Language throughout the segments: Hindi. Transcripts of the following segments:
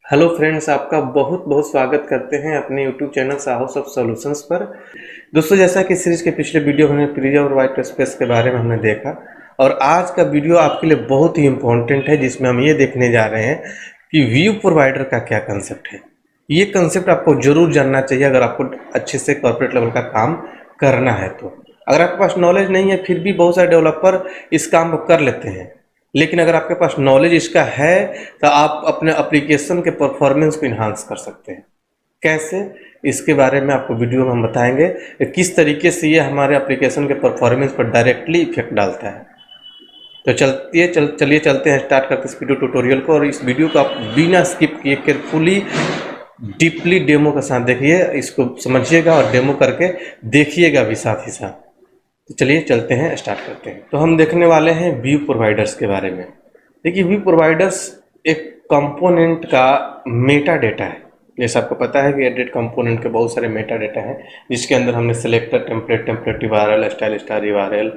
हेलो फ्रेंड्स, आपका बहुत बहुत स्वागत करते हैं अपने यूट्यूब चैनल साहस ऑफ सॉल्यूशंस पर। दोस्तों, जैसा कि सीरीज के पिछले वीडियो में प्रिज्म और वाइट स्पेस के बारे में हमने देखा, और आज का वीडियो आपके लिए बहुत ही इम्पोर्टेंट है, जिसमें हम ये देखने जा रहे हैं कि व्यू प्रोवाइडर का क्या कंसेप्ट है। ये कंसेप्ट आपको जरूर जानना चाहिए अगर आपको अच्छे से कॉर्पोरेट लेवल का काम करना है। तो अगर आपके पास नॉलेज नहीं है, फिर भी बहुत सारे डेवलपर इस काम को कर लेते हैं, लेकिन अगर आपके पास नॉलेज इसका है तो आप अपने एप्लीकेशन के परफॉर्मेंस को इन्हांस कर सकते हैं। कैसे, इसके बारे में आपको वीडियो में हम बताएंगे कि किस तरीके से ये हमारे एप्लीकेशन के परफॉर्मेंस पर डायरेक्टली इफेक्ट डालता है। तो चलिए चलते हैं, स्टार्ट करते इस वीडियो ट्यूटोरियल को। और इस वीडियो को आप बिना स्किप किए केयरफुली डीपली डेमो के साथ देखिए, इसको समझिएगा और डेमो करके देखिएगा भी साथ ही साथ। तो चलिए चलते हैं, स्टार्ट करते हैं। तो हम देखने वाले हैं व्यू प्रोवाइडर्स के बारे में। देखिए, व्यू प्रोवाइडर्स एक कंपोनेंट का मेटा डेटा है। जैसे आपको पता है कि एडिट कंपोनेंट के बहुत सारे मेटा डेटा हैं, जिसके अंदर हमने selector, template URL, style star URL,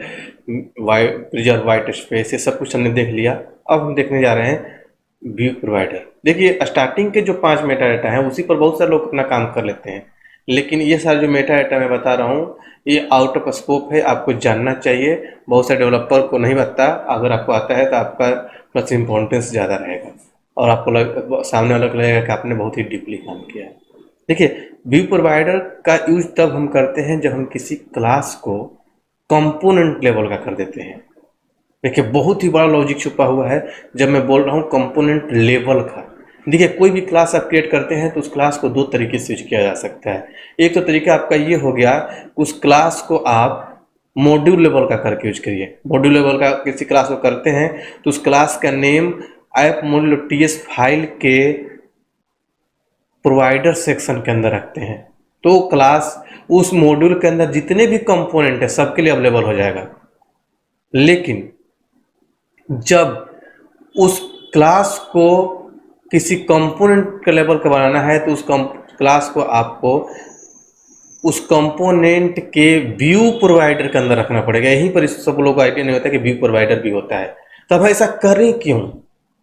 preserve white space, ये सब कुछ हमने देख लिया। अब हम देखने जा रहे हैं व्यू प्रोवाइडर। देखिए, स्टार्टिंग के जो 5 मेटा डेटा हैं उसी पर बहुत सारे लोग अपना काम कर लेते हैं, लेकिन ये सारे जो मेटा डेटा मैं बता रहा हूँ ये आउट ऑफ स्कोप है, आपको जानना चाहिए। बहुत सारे डेवलपर को नहीं पता, अगर आपको आता है तो आपका प्लस इम्पोर्टेंस ज़्यादा रहेगा और आपको सामने वाला को लगेगा कि आपने बहुत ही डीपली काम किया है। देखिए, व्यू प्रोवाइडर का यूज तब हम करते हैं जब हम किसी क्लास को कंपोनेंट लेवल का कर देते हैं। देखिए, बहुत ही बड़ा लॉजिक छुपा हुआ है जब मैं बोल रहा हूँ कंपोनेंट लेवल का। देखिए, कोई भी क्लास आप क्रिएट करते हैं तो उस क्लास को दो तरीके से यूज किया जा सकता है। एक तो तरीका आपका ये हो गया, उस क्लास को आप मॉड्यूल लेवल का करके यूज करिए। मॉड्यूल लेवल का किसी क्लास को करते हैं तो उस क्लास का name app module TS file के प्रोवाइडर सेक्शन के अंदर रखते हैं, तो क्लास उस मॉड्यूल के अंदर जितने भी कंपोनेंट है सबके लिए अवेलेबल हो जाएगा। लेकिन जब उस क्लास को किसी कंपोनेंट के लेवल का बनाना है तो उस क्लास को आपको उस कंपोनेंट के व्यू प्रोवाइडर के अंदर रखना पड़ेगा। यहीं पर इस सब लोगों को आइडिया नहीं होता कि व्यू प्रोवाइडर भी होता है। तो अब ऐसा करें क्यों?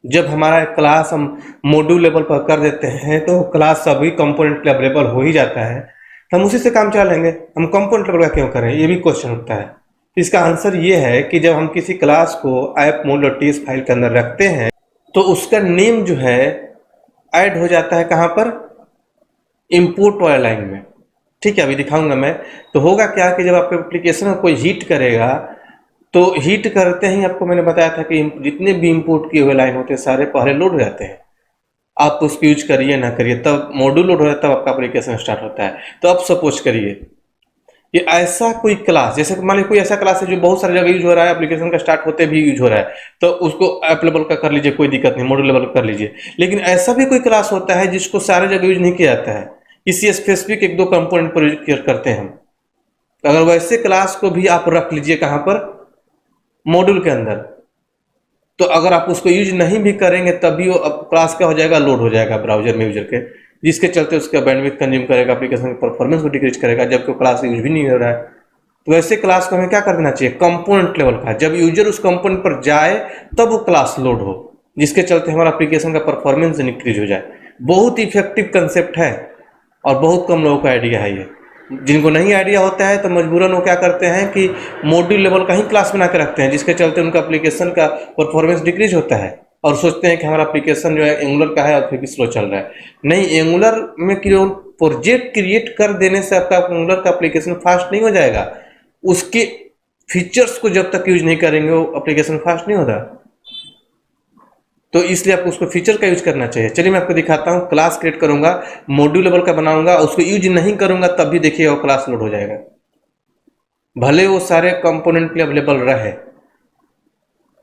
जब हमारा क्लास हम मॉड्यूल लेवल पर कर देते हैं तो क्लास सभी कंपोनेंट के अवेलेबल हो ही जाता है, तो हम उसी से काम चला लेंगे। हम कंपोनेंट लेवल का क्यों करें, ये भी क्वेश्चन उठता है। इसका आंसर ये है कि जब हम किसी क्लास को ऐप मॉड्यूल फाइल के अंदर रखते हैं तो उसका नेम जो है ऐड हो जाता है कहाँ पर, इंपोर्ट वाला लाइन में। ठीक है, अभी दिखाऊंगा मैं। तो होगा क्या कि जब आपके एप्लीकेशन को कोई हीट करेगा तो हीट करते ही आपको मैंने बताया था कि जितने भी इंपोर्ट किए हुए लाइन होते हैं सारे पहले लोड हो जाते हैं। आप उसको यूज करिए ना करिए, तब मॉड्यूल लोड हो जाता है, तब आपका एप्लीकेशन स्टार्ट होता है। तो अब सपोज करिए कि ऐसा कोई क्लास, जैसे मान लीजिए कोई ऐसा क्लास है जो बहुत सारी जगह यूज हो रहा है, एप्लीकेशन का स्टार्ट होते भी यूज हो रहा है, तो उसको ऐप लेवल का कर लीजिए, कोई दिक्कत नहीं, मॉड्यूल लेवल का कर लीजिए। लेकिन ऐसा भी कोई क्लास होता है जिसको सारे जगह यूज नहीं किया जाता है, किसी स्पेसिफिक एक दो कंपोनेंट पर यूज करते हैं हम। तो अगर वैसे क्लास को भी आप रख लीजिए कहाँ पर, मॉड्यूल के अंदर, तो अगर आप उसको यूज नहीं भी करेंगे तभी वो क्लास क्या हो जाएगा, लोड हो जाएगा ब्राउजर में यूजर के, जिसके चलते उसका बैंडविड्थ कंज्यूम करेगा, एप्लीकेशन की परफॉर्मेंस को डिक्रीज करेगा, जबकि क्लास यूज भी नहीं हो रहा है। तो वैसे क्लास को हमें क्या कर देना चाहिए, कंपोनेंट लेवल का। जब यूजर उस कंपोनेंट पर जाए तब वो क्लास लोड हो, जिसके चलते हमारा एप्लीकेशन का परफॉर्मेंस इंक्रीज हो जाए। बहुत इफेक्टिव कंसेप्ट है और बहुत कम लोगों का आइडिया है ये। जिनको नहीं आइडिया होता है तो मजबूरन वो क्या करते हैं कि मॉड्यूल लेवल का ही क्लास बना के रखते हैं, जिसके चलते उनका एप्लीकेशन का परफॉर्मेंस डिक्रीज होता है और सोचते हैं कि हमारा एप्लीकेशन जो है एंगुलर का है और फिर भी स्लो चल रहा है। नहीं, एंगुलर में प्रोजेक्ट क्रिएट कर देने से आपका एंगुलर का एप्लीकेशन फास्ट नहीं हो जाएगा। उसके फीचर्स को जब तक यूज नहीं करेंगे वो एप्लीकेशन फास्ट नहीं होता। तो इसलिए आपको उसको फीचर का यूज करना चाहिए। चलिए मैं आपको दिखाता हूँ। क्लास क्रिएट करूंगा, मॉड्यूल लेवल का बनाऊंगा, उसको यूज नहीं करूंगा तब भी देखिएगा वो क्लास लोड हो जाएगा, भले वो सारे कंपोनेंट के लिए अवेलेबल रहे।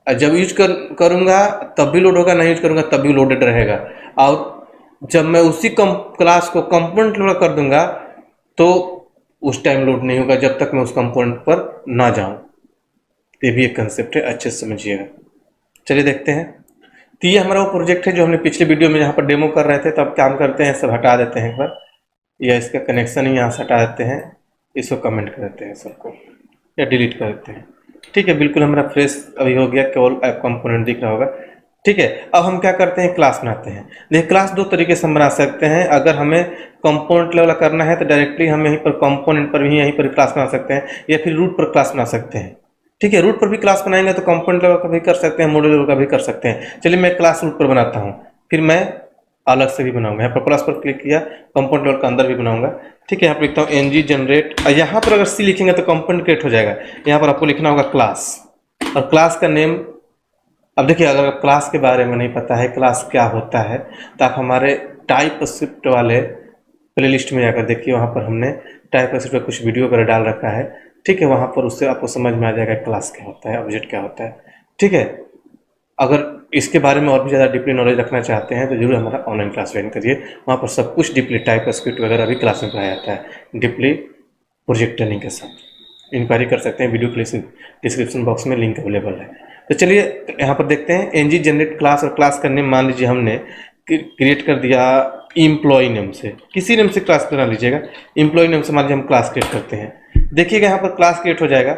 जब यूज करूंगा तब भी लोड होगा, नहीं यूज करूंगा तब भी लोडेड रहेगा। और जब मैं उसी क्लास को कंपोनेंट लेवल कर दूंगा तो उस टाइम लोड नहीं होगा जब तक मैं उस कंपोनेंट पर ना जाऊं। ये भी एक कंसेप्ट है, अच्छे से समझिएगा। चलिए देखते हैं। तो ये हमारा वो प्रोजेक्ट है जो हमने पिछले वीडियो में जहाँ पर डेमो कर रहे थे। तो अब काम करते हैं, सब हटा देते हैं एक बार, या इसका कनेक्शन ही यहाँ से हटा देते हैं, इसको कमेंट कर देते हैं सबको, या डिलीट कर देते हैं। ठीक है, बिल्कुल हमारा फ्रेश अभी हो गया, केवल ऐप कंपोनेंट दिख रहा होगा। ठीक है। अब हम क्या करते हैं, क्लास बनाते हैं। देखिए क्लास दो तरीके से हम बना सकते हैं। अगर हमें कंपोनेंट लेवल करना है तो डायरेक्टली हम यहीं पर कंपोनेंट पर भी यहीं पर क्लास बना सकते हैं, या फिर रूट पर क्लास बना सकते हैं। ठीक है, रूट पर भी क्लास बनाएंगे तो कंपोनेंट लेवल का भी कर सकते हैं, मॉड्यूल लेवल का भी कर सकते हैं। चलिए मैं क्लास रूट पर बनाता हूँ, फिर मैं अलग से भी बनाऊंगा। यहाँ पर प्लस पर क्लिक किया, कंपोनेंट लेवल का अंदर भी बनाऊंगा। ठीक है, यहाँ पर लिखता हूँ ng जनरेट, यहाँ पर अगर सी लिखेंगे तो कंपोनेंट क्रिएट हो जाएगा। यहाँ पर आपको लिखना होगा क्लास, और क्लास का नेम। अब देखिए अगर क्लास के बारे में नहीं पता है क्लास क्या होता है, तो आप हमारे टाइप स्क्रिप्ट वाले प्लेलिस्ट में जाकर देखिए, वहाँ पर हमने टाइप स्क्रिप्ट का कुछ वीडियो वगैरह डाल रखा है। ठीक है, वहाँ पर उससे आपको समझ में आ जाएगा क्लास क्या होता है, ऑब्जेक्ट क्या होता है। ठीक है, अगर इसके बारे में और भी ज़्यादा डीपली नॉलेज रखना चाहते हैं तो जरूर हमारा ऑनलाइन क्लास ज्वाइन करिए। वहाँ पर सब कुछ डीपली टाइप स्क्रिप्ट वगैरह भी क्लास में पढ़ाया जाता है, डीपली प्रोजेक्ट ट्रेनिंग के साथ। इंक्वायरी कर सकते हैं, वीडियो के लिए डिस्क्रिप्शन बॉक्स में लिंक अवेलेबल है। तो चलिए यहाँ पर देखते हैं एनजी जनरेट क्लास, और क्लास का नेम मान लीजिए हमने क्रिएट कर दिया एम्प्लॉय नेम से, किसी नेम से क्लास बना लीजिएगा। एम्प्लॉय नेम से मान लीजिए हम क्लास क्रिएट करते हैं, देखिएगा यहाँ पर क्लास क्रिएट हो जाएगा।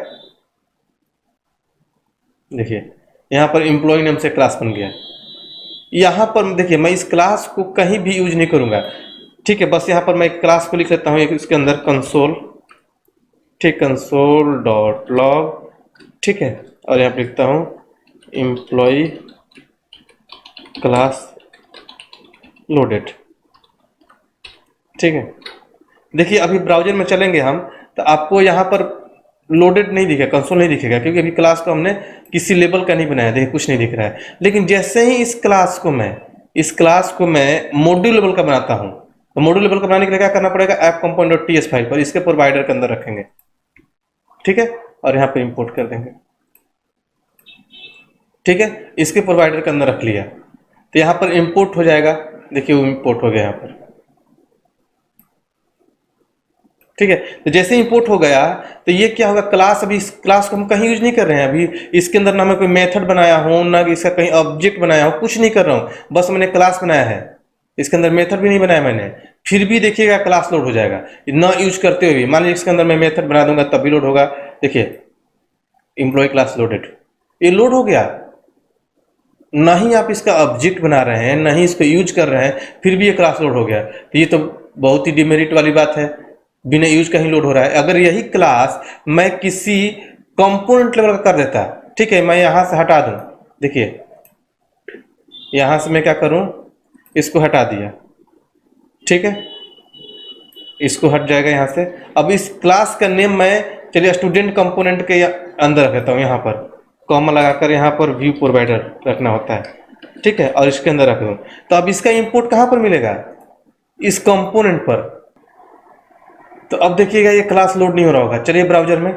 देखिए यहाँ पर एम्प्लॉय नेम से क्लास बन गया। यहाँ पर देखिए मैं इस क्लास को कहीं भी यूज नहीं करूँगा। ठीक है, बस यहाँ पर मैं क्लास को लिख लेता हूँ इसके अंदर कंसोल, ठीक, कंसोल डॉट लॉग। ठीक है, और यहाँ पर लिखता हूँ एम्प्लॉय क्लास लोडेड। ठीक है, देखिए अभी ब्राउजर में चलेंगे हम तो आपको यहाँ पर लोडेड नहीं दिखेगा, कंसोल नहीं दिखेगा, क्योंकि अभी क्लास को हमने किसी लेवल का नहीं बनाया। देखिए कुछ नहीं दिख रहा है। लेकिन जैसे ही इस क्लास को मैं मॉड्यूल लेवल का बनाता हूँ, तो मॉड्यूल लेवल का बनाने के लिए क्या करना पड़ेगा, ऐप कंपोनेंट .ts फाइल पर इसके प्रोवाइडर के अंदर रखेंगे। ठीक है, और यहाँ पर इंपोर्ट कर देंगे। ठीक है, इसके प्रोवाइडर के अंदर रख लिया तो यहाँ पर इंपोर्ट हो जाएगा। देखिए वो इंपोर्ट हो गया यहाँ पर। ठीक है, तो जैसे इंपोर्ट हो गया तो ये क्या होगा, क्लास, अभी इस क्लास को हम कहीं यूज नहीं कर रहे हैं। अभी इसके अंदर ना मैं कोई मेथड बनाया हूँ, ना इसका कहीं ऑब्जेक्ट बनाया हूँ, कुछ नहीं कर रहा हूँ, बस मैंने क्लास बनाया है। इसके अंदर मेथड भी नहीं बनाया मैंने, फिर भी देखिएगा क्लास लोड हो जाएगा ना यूज करते हुए भी। मान लीजिए इसके अंदर मैं मेथड बना दूंगा तब भी लोड होगा। देखिए एम्प्लॉय क्लास लोडेड, ये लोड हो गया। ना ही आप इसका ऑब्जेक्ट बना रहे हैं, ना ही इसको यूज कर रहे हैं, फिर भी ये क्लास लोड हो गया। तो ये तो बहुत ही डिमेरिट वाली बात है, बिना यूज का ही लोड हो रहा है। अगर यही क्लास मैं किसी कंपोनेंट लेवल का कर देता, ठीक है, मैं यहां से हटा दूं, देखिए यहां से मैं क्या करूं, इसको हटा दिया। ठीक है, इसको हट जाएगा यहाँ से। अब इस क्लास का नेम मैं, चलिए स्टूडेंट कंपोनेंट के अंदर रख देता हूँ, यहाँ पर कॉमा लगाकर यहाँ पर व्यू प्रोवाइडर रखना होता है। ठीक है, और इसके अंदर रख दूँ तो अब इसका इंपोर्ट कहाँ पर मिलेगा, इस कंपोनेंट पर। तो अब देखिएगा ये क्लास लोड नहीं हो रहा होगा। चलिए ब्राउजर में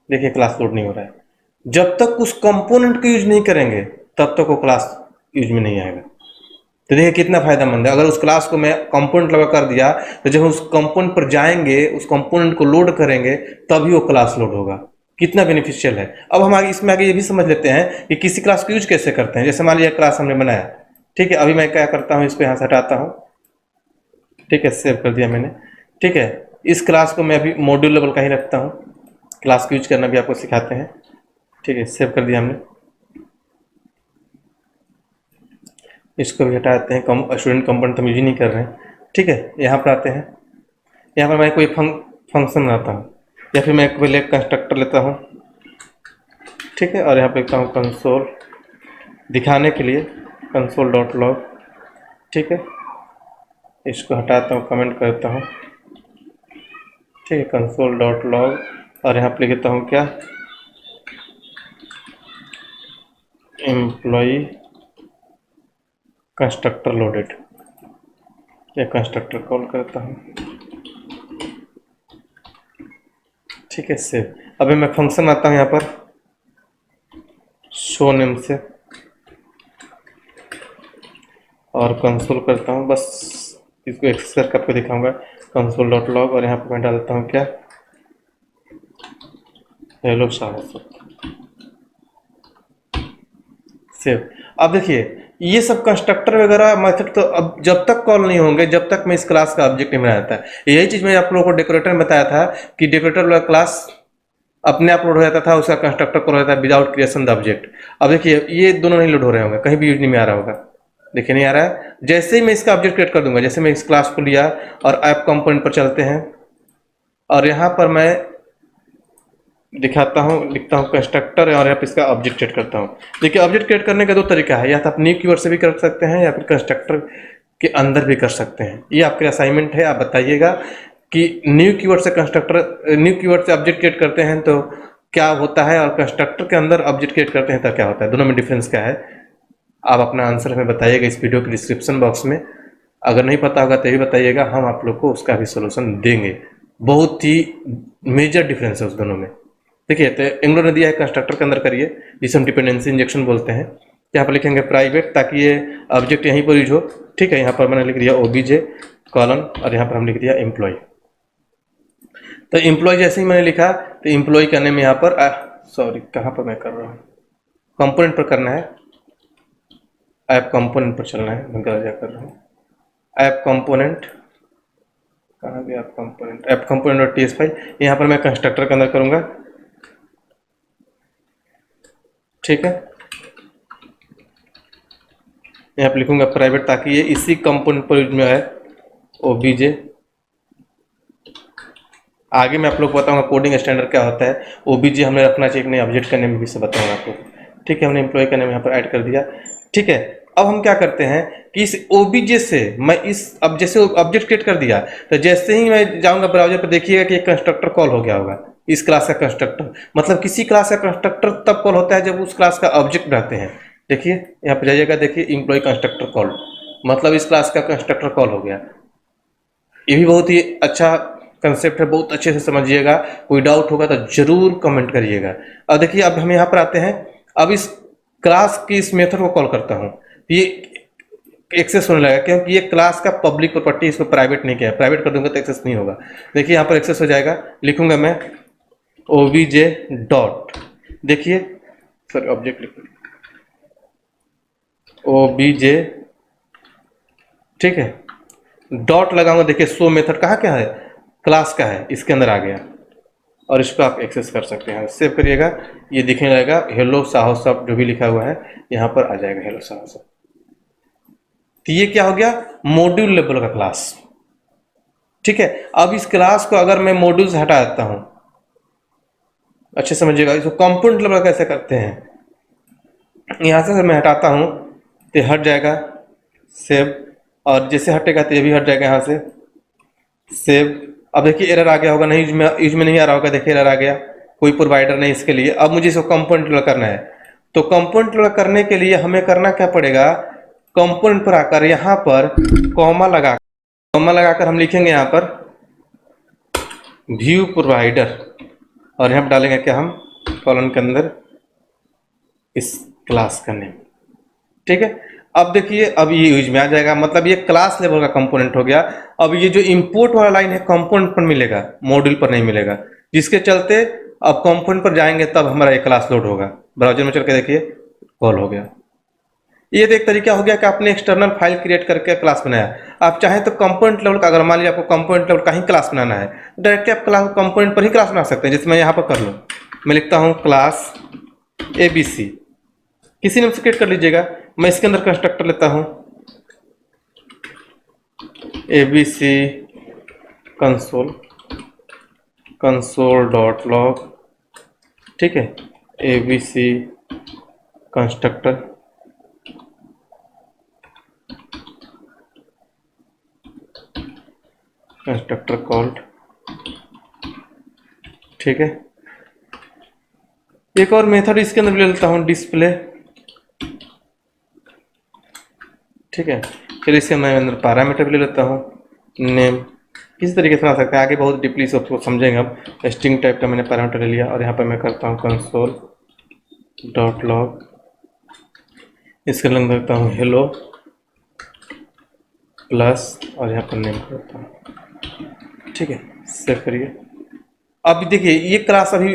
देखिए क्लास लोड नहीं हो रहा है। जब तक उस कंपोनेंट को यूज नहीं करेंगे तब तक वो क्लास यूज में नहीं आएगा। तो देखिए कितना फायदेमंद है। अगर उस क्लास को मैं कंपोनेंट लगा कर दिया तो जब उस कंपोनेंट पर जाएंगे, उस कंपोनेंट को लोड करेंगे, तभी वो क्लास लोड होगा। कितना बेनिफिशियल है। अब हम आगे इसमें आगे ये भी समझ लेते हैं कि किसी क्लास को यूज कैसे करते हैं। जैसे मान लीजिए क्लास हमने बनाया, ठीक है, अभी मैं क्या करता हूँ, इसको यहाँ से हटाता हूँ। ठीक है, सेव कर दिया मैंने। ठीक है, इस क्लास को मैं अभी मॉड्यूल लेवल का ही रखता हूँ, क्लास को यूज करना भी आपको सिखाते हैं। ठीक है, सेव कर दिया हमने। इसको भी हटाते हैं, स्टूडेंट कंपोनेंट हम यूज नहीं कर रहे हैं। ठीक है, यहाँ पर आते हैं, यहाँ पर मैं कोई फंक्शन बनाता हूँ, या फिर मैं पहले कंस्ट्रक्टर लेता हूँ। ठीक है, और यहाँ पे लिखता हूँ कंसोल, दिखाने के लिए कंसोल डॉट लॉग। ठीक है, इसको हटाता हूँ, कमेंट करता हूँ। ठीक है, कंसोल डॉट लॉग, और यहाँ पे लिखता हूँ क्या, एम्प्लॉय कंस्ट्रक्टर लोडेड, या कंस्ट्रक्टर कॉल करता हूँ। ठीक है, सेव। अभी मैं फंक्शन आता हूँ यहाँ पर शो नेम से, और कंसोल करता हूँ, बस इसको एक्सेस करके आपको दिखाऊंगा। कंसोल डॉट लॉग, और यहाँ पर मैं डालता हूँ क्या, हेलो साहब, सेव। अब देखिए ये सब कंस्ट्रक्टर वगैरह मेथड तो अब जब तक कॉल नहीं होंगे जब तक मैं इस क्लास का ऑब्जेक्ट नहीं बनाया था। यही चीज़ मैं आप लोगों को डेकोरेटर में बताया था कि डेकोरेटर वाला क्लास अपने आप लोड हो जाता था, उसका कंस्ट्रक्टर कॉल हो जाता है विदाउट क्रिएशन द ऑब्जेक्ट। अब देखिए ये दोनों नहीं लोड हो रहे होंगे, कहीं भी यूज नहीं में आ रहा होगा, देखिए नहीं आ रहा है। जैसे ही मैं इसका ऑब्जेक्ट क्रिएट कर दूंगा, जैसे मैं इस क्लास को लिया और ऐप कंपोनेंट पर चलते हैं और यहाँ पर मैं दिखाता हूँ, लिखता हूँ कंस्ट्रक्टर और यहाँ पे इसका ऑब्जेक्ट क्रिएट करता हूँ। देखिए ऑब्जेक्ट क्रिएट करने का दो तरीका है, या तो आप न्यू कीवर्ड से भी कर सकते हैं या फिर कंस्ट्रक्टर के अंदर भी कर सकते हैं। ये आपके असाइनमेंट है, आप बताइएगा कि न्यू कीवर्ड से कंस्ट्रक्टर, न्यू कीवर्ड से ऑब्जेक्ट क्रिएट करते हैं तो क्या होता है और कंस्ट्रक्टर के अंदर ऑब्जेक्ट क्रिएट करते हैं तो क्या होता है, दोनों में डिफरेंस क्या है। आप अपना आंसर हमें बताइएगा इस वीडियो के डिस्क्रिप्शन बॉक्स में। अगर नहीं पता होगा तो भी बताइएगा, हम आप लोग को उसका भी सोल्यूशन देंगे। बहुत ही मेजर डिफरेंस है उस दोनों में। देखिए तो एंगुलर ने दिया है कंस्ट्रक्टर के अंदर करिए, जिसे हम डिपेंडेंसी इंजेक्शन बोलते हैं। यहाँ पर लिखेंगे प्राइवेट, ताकि ये ऑब्जेक्ट यहीं पर यूज हो। ठीक है, यहाँ पर मैंने लिख दिया ओबीजे कॉलन और यहाँ पर हम लिख दिया एम्प्लॉय। तो एम्प्लॉय जैसे ही मैंने लिखा तो एम्प्लॉय करने में यहाँ पर सॉरी कहाँ पर मैं कर रहा हूँ, कंपोनेंट पर करना है, ऐप कंपोनेंट पर चलना है, मैं गलत कर रहा हूँ। ऐप कंपोनेंट कहाँ गया, ऐप कंपोनेंट, ऐप कंपोनेंट और टीएस फाइल, यहाँ पर मैं कंस्ट्रक्टर के अंदर करूँगा। ठीक है, यहाँ पर लिखूंगा प्राइवेट, ताकि ये इसी कंपोनेंट पर यूज में है, ओबीजे। आगे मैं आप लोग को बताऊंगा कोडिंग स्टैंडर्ड क्या होता है, ओबीजे हमें रखना चाहिए कि नहीं, ऑब्जेक्ट का नेम भी से बताऊंगा आपको। ठीक है, हमने एम्प्लॉय का नेम यहाँ पर ऐड कर दिया। ठीक है, अब हम क्या करते हैं कि इस ओबीजे से मैं इस, अब जैसे ऑब्जेक्ट क्रिएट कर दिया तो जैसे ही मैं जाऊंगा ब्राउजर पर, देखिएगा कि एक कंस्ट्रक्टर कॉल हो गया होगा, इस क्लास का कंस्ट्रक्टर। मतलब किसी क्लास का कंस्ट्रक्टर तब कॉल होता है जब उस क्लास का ऑब्जेक्ट रहते हैं। देखिए यहाँ पर जाइएगा, देखिए एम्प्लॉय कंस्ट्रक्टर कॉल, मतलब इस क्लास का कंस्ट्रक्टर कॉल हो गया। ये भी बहुत ही अच्छा कंसेप्ट है, बहुत अच्छे से समझिएगा। कोई डाउट होगा तो जरूर कमेंट करिएगा। अब देखिए अब हम यहाँ पर आते हैं, अब इस क्लास की इस मेथड को कॉल करता हूँ, ये एक्सेस होने लगा क्योंकि ये क्लास का पब्लिक प्रॉपर्टी, इसको प्राइवेट नहीं किया है। प्राइवेट कर दूंगा तो एक्सेस नहीं होगा। देखिए यहाँ पर एक्सेस हो जाएगा, लिखूंगा मैं ओबीजे डॉट, देखिए सॉरी ऑब्जेक्ट लिखूंगा ओबीजे, ठीक है, डॉट लगाऊंगा। देखिए शो मेथड कहाँ क्या है, क्लास का है, इसके अंदर आ गया और इसको आप एक्सेस कर सकते हैं। सेव करिएगा, ये दिखने लगेगा हेलो साहो सब जो भी लिखा हुआ है यहाँ पर आ जाएगा, हेलो साहो सब। तो ये क्या हो गया, मॉड्यूल लेवल का क्लास। ठीक है, अब इस क्लास को अगर मैं मॉड्यूल से हटा देता हूं, अच्छे समझिएगा, इसको कंपोनेंट लेवल कैसे करते हैं, यहां से मैं हटाता हूं तो हट जाएगा, सेव, और जैसे हटेगा तो ये भी हट जाएगा यहाँ से, सेव। अब देखिए एरर आ गया होगा, नहीं यूज में नहीं आ रहा होगा, देखिए एरर आ गया, कोई प्रोवाइडर नहीं इसके लिए। अब मुझे इसको कंपोनेंट लेवल करना है, तो कंपोनेंट लेवल करने के लिए हमें करना क्या पड़ेगा, कंपोनेंट पर आकर यहाँ पर कॉमा लगाकर हम लिखेंगे यहाँ पर व्यू प्रोवाइडर, और यहाँ पर डालेंगे क्या हम कॉलन के अंदर इस क्लास का नेम। ठीक है, अब देखिए अब ये यूज में आ जाएगा, मतलब ये क्लास लेवल का कंपोनेंट हो गया। अब ये जो इंपोर्ट वाला लाइन है कंपोनेंट पर मिलेगा, मॉड्यूल पर नहीं मिलेगा, जिसके चलते अब कंपोनेंट पर जाएंगे तब हमारा ये क्लास लोड होगा। ब्राउजर में चल के देखिए कॉल हो गया। ये तो एक तरीका हो गया कि आपने एक्सटर्नल फाइल क्रिएट करके क्लास बनाया। आप चाहें तो कंपोनेंट लेवल का, अगर मान लीजिए आपको कंपोनेंट लेवल का ही क्लास बनाना है, डायरेक्टली आप क्लास कंपोनेंट पर ही क्लास बना सकते हैं। जैसे मैं यहाँ पर कर लूँ, मैं लिखता हूँ क्लास ABC, किसी नेम से क्रिएट कर लीजिएगा। मैं इसके अंदर कंस्ट्रक्टर लेता हूँ ABC कंसोल डॉट लॉग, ठीक है, ABC कंस्ट्रक्टर कॉल्ड। ठीक है, एक और मेथड इसके अंदर ले लेता हूँ डिस्प्ले। ठीक है, फिर इसके मैं अंदर पैरामीटर भी ले लेता हूँ, नेम। किस तरीके से बना सकते हैं आगे बहुत डीपली से उसको समझेंगे। अब स्ट्रिंग टाइप का मैंने पैरामीटर ले लिया और यहाँ पर मैं करता हूँ कंसोल डॉट लॉग, इसके अंदर करता हूँ हेलो प्लस और यहाँ पर नेम करता हूँ। ठीक है, सेव करिए। अब देखिए ये क्लास अभी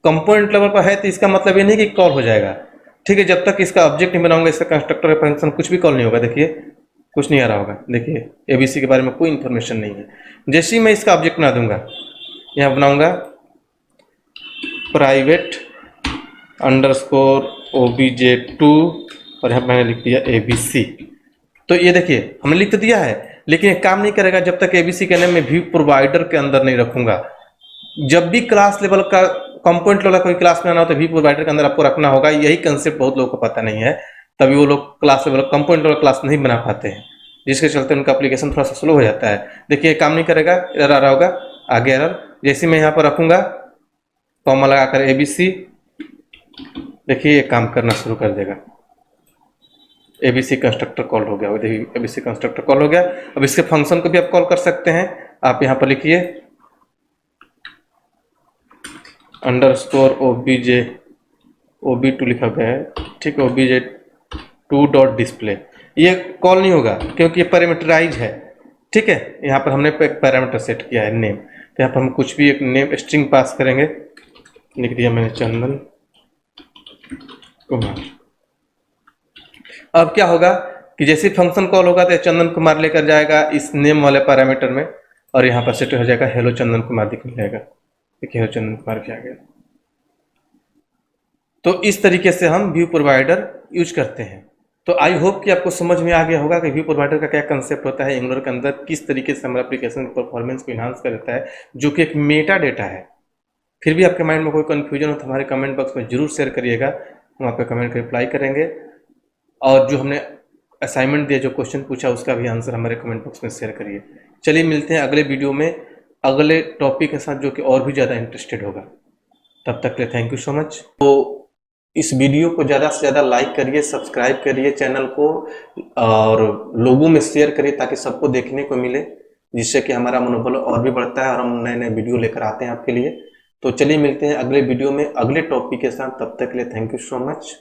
कंपोनेंट लेवल पर है, तो इसका मतलब ये नहीं कि कॉल हो जाएगा। ठीक है, जब तक इसका ऑब्जेक्ट नहीं बनाऊंगा, इसका कंस्ट्रक्टर फंक्शन कुछ भी कॉल नहीं होगा। देखिए कुछ नहीं आ रहा होगा, देखिए ABC के बारे में कोई इन्फॉर्मेशन नहीं है। जैसे ही मैं इसका ऑब्जेक्ट बना दूंगा, यहाँ बनाऊंगा प्राइवेट अंडरस्कोर OBJ2 और यहाँ मैंने लिख दिया ABC। तो ये देखिए हमने लिख तो दिया है, लेकिन ये काम नहीं करेगा जब तक ABC के नेम में व्यू प्रोवाइडर के अंदर नहीं रखूंगा। जब भी क्लास लेवल का कंपोनेंट लेवल का कोई क्लास में आना हो तो व्यू प्रोवाइडर के अंदर आपको रखना होगा। यही कंसेप्ट बहुत लोगों को पता नहीं है, तभी वो लोग class level component level class नहीं बना पाते हैं, जिसके चलते उनका एप्लीकेशन थोड़ा सा स्लो हो जाता है। देखिए काम नहीं करेगा, एरर आ रहा होगा, आगे एरर। जैसे मैं यहाँ पर रखूंगा कॉमा लगाकर ABC, देखिए ये काम करना शुरू कर देगा। ABC कंस्ट्रक्टर कॉल हो गया, देखिए ABC कंस्ट्रक्टर कॉल हो गया। अब इसके फंक्शन को भी आप कॉल कर सकते हैं। आप यहाँ पर लिखिए अंडरस्कोर OB2 लिखा गया है, ठीक है, OBJ2 डॉट डिस्प्ले। ये कॉल नहीं होगा क्योंकि ये पैरामीटराइज है, ठीक है। यहाँ पर हमने एक पैरामीटर सेट किया है नेम, तो यहाँ पर हम कुछ भी एक नेम स्ट्रिंग पास करेंगे। लिख दिया मैंने चंदन कुमार। अब क्या होगा कि जैसे फंक्शन कॉल होगा तो चंदन कुमार लेकर जाएगा इस नेम वाले पैरामीटर में, और यहाँ पर सेट हो जाएगा हेलो चंदन कुमार दिख जाएगा। देखिए हेलो चंदन कुमार भी आ गया। तो इस तरीके से हम व्यू प्रोवाइडर यूज करते हैं। तो आई होप कि आपको समझ में आ गया होगा कि व्यू प्रोवाइडर का क्या कंसेप्ट होता है, एंगुलर के अंदर किस तरीके से हमारा एप्लीकेशन की परफॉर्मेंस को इन्हांस कर देता है, जो कि एक मेटा डेटा है। फिर भी आपके माइंड में कोई कन्फ्यूजन हो तो हमारे कमेंट बॉक्स में जरूर शेयर करिएगा, हम आपके कमेंट का रिप्लाई करेंगे। और जो हमने असाइनमेंट दिया, जो क्वेश्चन पूछा, उसका भी आंसर हमारे कमेंट बॉक्स में शेयर करिए। चलिए मिलते हैं अगले वीडियो में अगले टॉपिक के साथ, जो कि और भी ज़्यादा इंटरेस्टेड होगा। तब तक के लिए थैंक यू सो मच। तो इस वीडियो को ज़्यादा से ज़्यादा लाइक करिए, सब्सक्राइब करिए चैनल को, और लोगों में शेयर करिए ताकि सबको देखने को मिले, जिससे कि हमारा मनोबल और भी बढ़ता है और हम नए नए वीडियो लेकर आते हैं आपके लिए। तो चलिए मिलते हैं अगले वीडियो में अगले टॉपिक के साथ। तब तक के लिए थैंक यू सो मच।